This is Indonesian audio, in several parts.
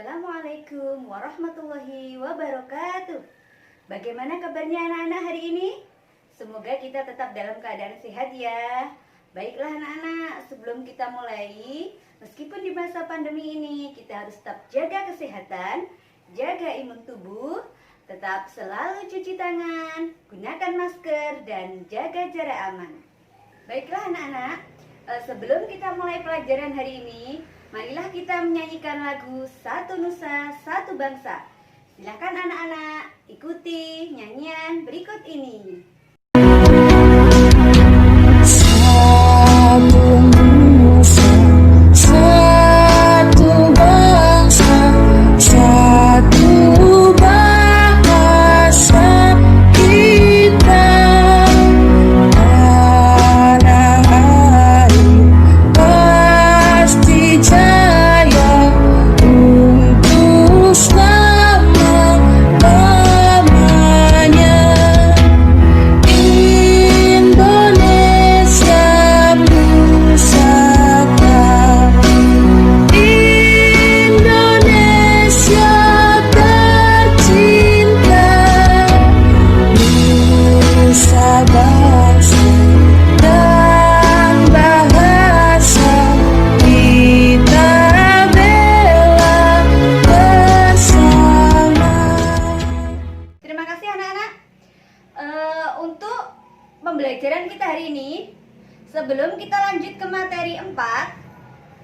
Assalamualaikum warahmatullahi wabarakatuh. Bagaimana kabarnya anak-anak hari ini? Semoga kita tetap dalam keadaan sehat ya. Baiklah anak-anak, sebelum kita mulai, meskipun di masa pandemi ini kita harus tetap jaga kesehatan, jaga imun tubuh, tetap selalu cuci tangan, gunakan masker, dan jaga jarak aman. Baiklah anak-anak, sebelum kita mulai pelajaran hari ini, marilah kita menyanyikan lagu Satu Nusa Satu Bangsa. Silakan anak-anak ikuti nyanyian berikut ini. Satu nusa, satu bangsa, satu bahasa kita. Tanah air pasti jaya untuk selama-lamanya. Indonesia pusaka, Indonesia tercinta, nusa bangsa dan bahasa kita bela bersama. Terima kasih anak-anak. Untuk pembelajaran kita hari ini, sebelum kita lanjut ke materi 4,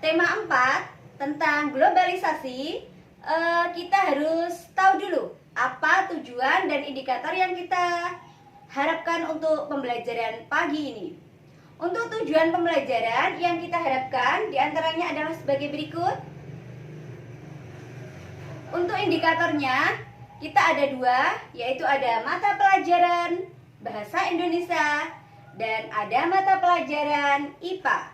tema 4 tentang globalisasi, kita harus tahu dulu apa tujuan dan indikator yang kita harapkan untuk pembelajaran pagi ini. Untuk tujuan pembelajaran yang kita harapkan diantaranya adalah sebagai berikut. Untuk indikatornya kita ada 2, yaitu ada mata pelajaran Bahasa Indonesia dan ada mata pelajaran IPA.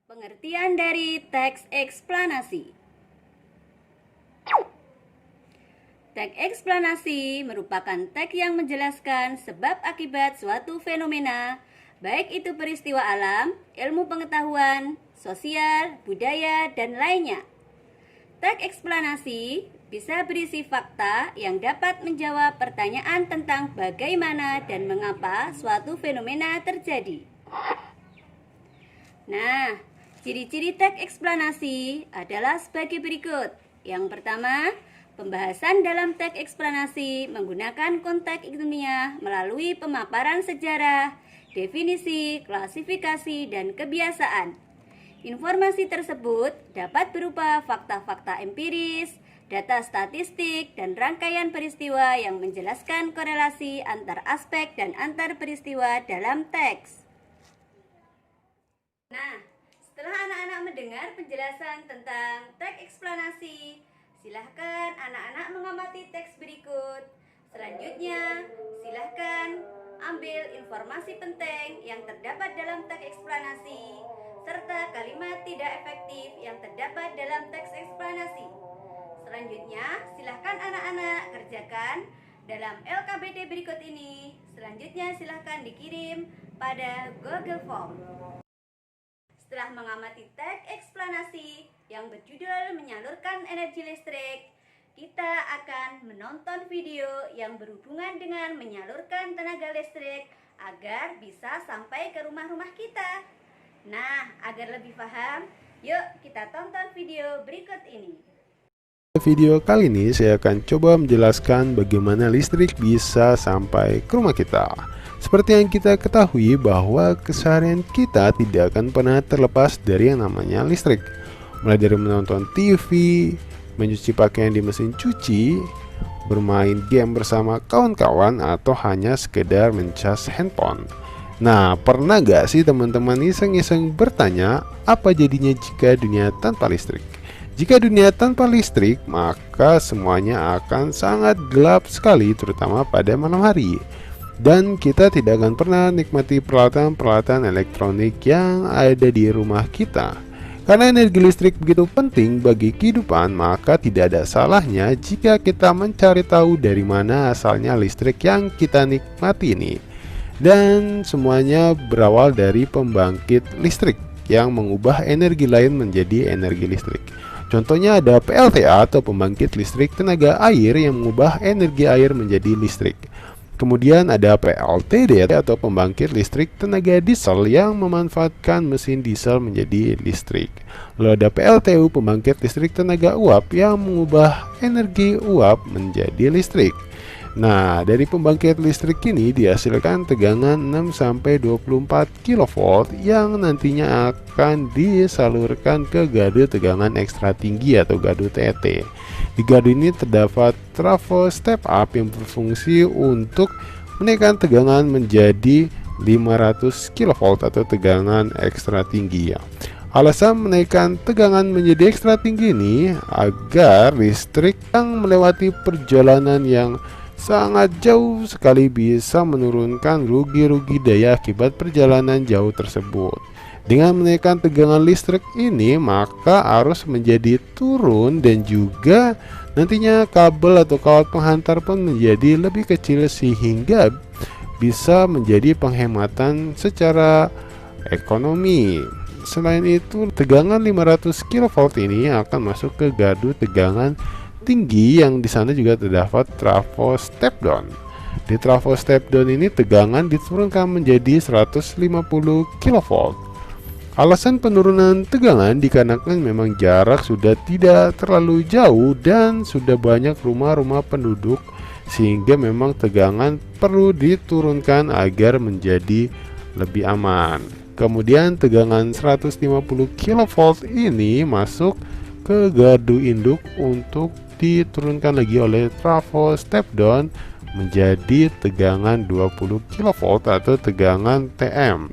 Pengertian dari teks eksplanasi. Teks eksplanasi merupakan teks yang menjelaskan sebab akibat suatu fenomena, baik itu peristiwa alam, ilmu pengetahuan, sosial, budaya, dan lainnya. Teks eksplanasi bisa berisi fakta yang dapat menjawab pertanyaan tentang bagaimana dan mengapa suatu fenomena terjadi. Nah, ciri-ciri teks eksplanasi adalah sebagai berikut. Yang pertama, pembahasan dalam teks eksplanasi menggunakan konteks ilmiah melalui pemaparan sejarah, definisi, klasifikasi, dan kebiasaan. Informasi tersebut dapat berupa fakta-fakta empiris, data statistik, dan rangkaian peristiwa yang menjelaskan korelasi antar aspek dan antar peristiwa dalam teks. Nah, setelah anak-anak mendengar penjelasan tentang teks eksplanasi, silahkan anak-anak mengamati teks berikut. Selanjutnya, silahkan ambil informasi penting yang terdapat dalam teks eksplanasi, serta kalimat tidak efektif yang terdapat dalam teks eksplanasi. Selanjutnya, silahkan anak-anak kerjakan dalam LKBD berikut ini. Selanjutnya, silahkan dikirim pada Google Form. Setelah mengamati teks eksplanasi yang berjudul menyalurkan energi listrik, kita akan menonton video yang berhubungan dengan menyalurkan tenaga listrik agar bisa sampai ke rumah-rumah kita. Nah, agar lebih paham, yuk kita tonton video berikut ini. Video kali ini saya akan coba menjelaskan bagaimana listrik bisa sampai ke rumah kita. Seperti yang kita ketahui bahwa keseharian kita tidak akan pernah terlepas dari yang namanya listrik. Mulai dari menonton TV, mencuci pakaian di mesin cuci, bermain game bersama kawan-kawan, atau hanya sekedar mencas handphone. Nah, pernah gak sih teman-teman iseng-iseng bertanya, apa jadinya jika dunia tanpa listrik? Jika dunia tanpa listrik, maka semuanya akan sangat gelap sekali, terutama pada malam hari. Dan kita tidak akan pernah nikmati peralatan-peralatan elektronik yang ada di rumah kita. Karena energi listrik begitu penting bagi kehidupan, maka tidak ada salahnya jika kita mencari tahu dari mana asalnya listrik yang kita nikmati ini. Dan semuanya berawal dari pembangkit listrik yang mengubah energi lain menjadi energi listrik. Contohnya ada PLTA atau pembangkit listrik tenaga air yang mengubah energi air menjadi listrik. Kemudian ada PLTD atau pembangkit listrik tenaga diesel yang memanfaatkan mesin diesel menjadi listrik. Lalu ada PLTU, pembangkit listrik tenaga uap yang mengubah energi uap menjadi listrik. Nah, dari pembangkit listrik ini dihasilkan tegangan 6-24 kV yang nantinya akan disalurkan ke gardu tegangan ekstra tinggi atau gardu TET. Di gardu ini terdapat trafo step up yang berfungsi untuk menaikkan tegangan menjadi 500 kV atau tegangan ekstra tinggi ya. Alasan menaikkan tegangan menjadi ekstra tinggi ini agar listrik yang melewati perjalanan yang sangat jauh sekali bisa menurunkan rugi-rugi daya akibat perjalanan jauh tersebut. Dengan menaikkan tegangan listrik ini, maka arus menjadi turun dan juga nantinya kabel atau kawat penghantar pun menjadi lebih kecil sehingga bisa menjadi penghematan secara ekonomi. Selain itu, tegangan 500 kV ini akan masuk ke gardu tegangan tinggi yang di sana juga terdapat trafo step down. Di trafo step down ini tegangan diturunkan menjadi 150 kV. Alasan penurunan tegangan dikarenakan memang jarak sudah tidak terlalu jauh dan sudah banyak rumah-rumah penduduk sehingga memang tegangan perlu diturunkan agar menjadi lebih aman. Kemudian tegangan 150 kV ini masuk ke gardu induk untuk diturunkan lagi oleh trafo step down menjadi tegangan 20 kV atau tegangan TM.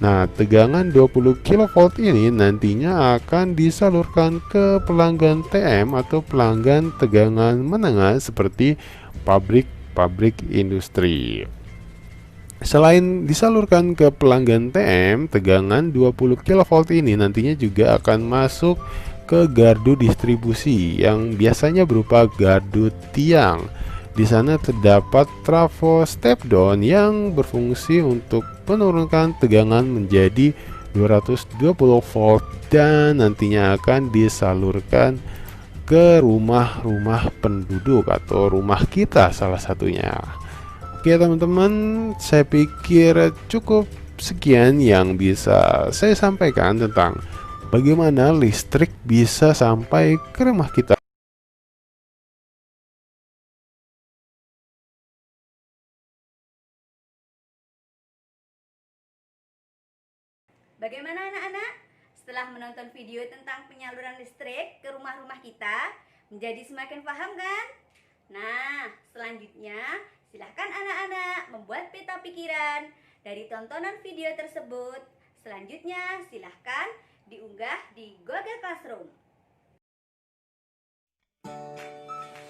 Nah, tegangan 20 kV ini nantinya akan disalurkan ke pelanggan TM atau pelanggan tegangan menengah seperti pabrik-pabrik industri. Selain disalurkan ke pelanggan TM, tegangan 20 kV ini nantinya juga akan masuk ke gardu distribusi yang biasanya berupa gardu tiang. Di sana terdapat trafo step down yang berfungsi untuk menurunkan tegangan menjadi 220 volt dan nantinya akan disalurkan ke rumah-rumah penduduk atau rumah kita salah satunya. Oke teman-teman, saya pikir cukup sekian yang bisa saya sampaikan tentang bagaimana listrik bisa sampai ke rumah kita. Bagaimana anak-anak? Setelah menonton video tentang penyaluran listrik ke rumah-rumah kita, menjadi semakin paham kan? Nah, selanjutnya silahkan anak-anak membuat peta pikiran dari tontonan video tersebut. Selanjutnya silahkan diunggah di Google Classroom.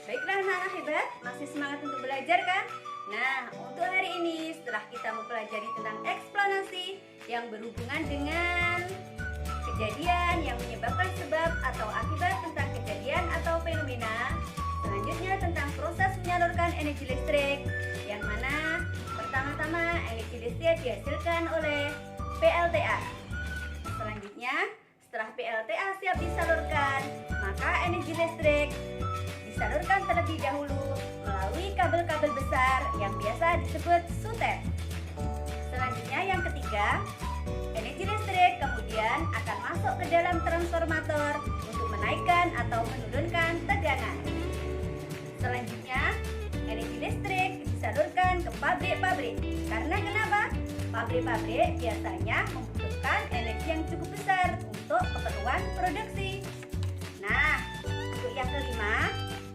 Baiklah anak-anak hebat, masih semangat untuk belajar kan? Nah, untuk hari ini setelah kita mempelajari tentang eksplanasi yang berhubungan dengan kejadian yang menyebabkan sebab atau akibat tentang kejadian atau fenomena, selanjutnya tentang proses menyalurkan energi listrik, yang mana pertama-tama energi listrik dihasilkan oleh PLTA. Selanjutnya, setelah PLTA siap disalurkan, maka energi listrik disalurkan terlebih dahulu melalui kabel-kabel besar yang biasa disebut sutet. Selanjutnya yang ketiga, energi listrik kemudian akan masuk ke dalam transformator untuk menaikkan atau menurunkan tegangan. Selanjutnya, energi listrik disalurkan ke pabrik-pabrik. Karena kenapa? Pabrik-pabrik biasanya membutuhkan energi yang cukup besar untuk keperluan produksi. Nah, untuk yang kelima,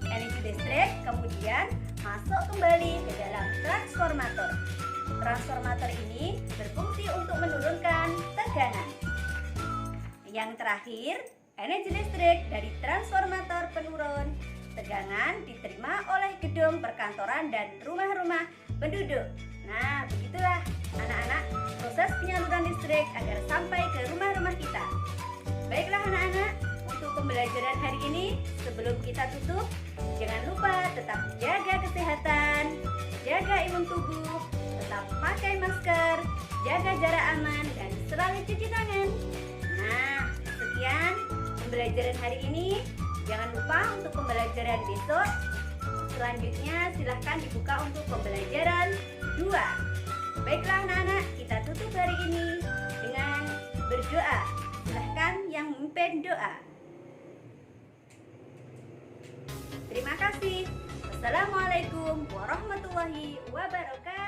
energi listrik kemudian masuk kembali ke dalam transformator. Transformator ini berfungsi untuk menurunkan tegangan. Yang terakhir, energi listrik dari transformator penurun tegangan diterima oleh gedung perkantoran dan rumah-rumah penduduk. Nah, begitulah anak-anak proses penyaluran listrik agar sampai ke rumah-rumah kita. Baiklah anak-anak, untuk pembelajaran hari ini sebelum kita tutup, jangan lupa tetap jaga kesehatan, jaga imun tubuh, tetap pakai masker, jaga jarak aman, dan selalu cuci tangan. Nah, sekian. pembelajaran hari ini. Jangan lupa untuk pembelajaran besok. Selanjutnya silahkan dibuka untuk pembelajaran 2. Baiklah anak-anak, kita tutup hari ini dengan berdoa. Silahkan yang memimpin doa. Terima kasih. Wassalamualaikum warahmatullahi wabarakatuh.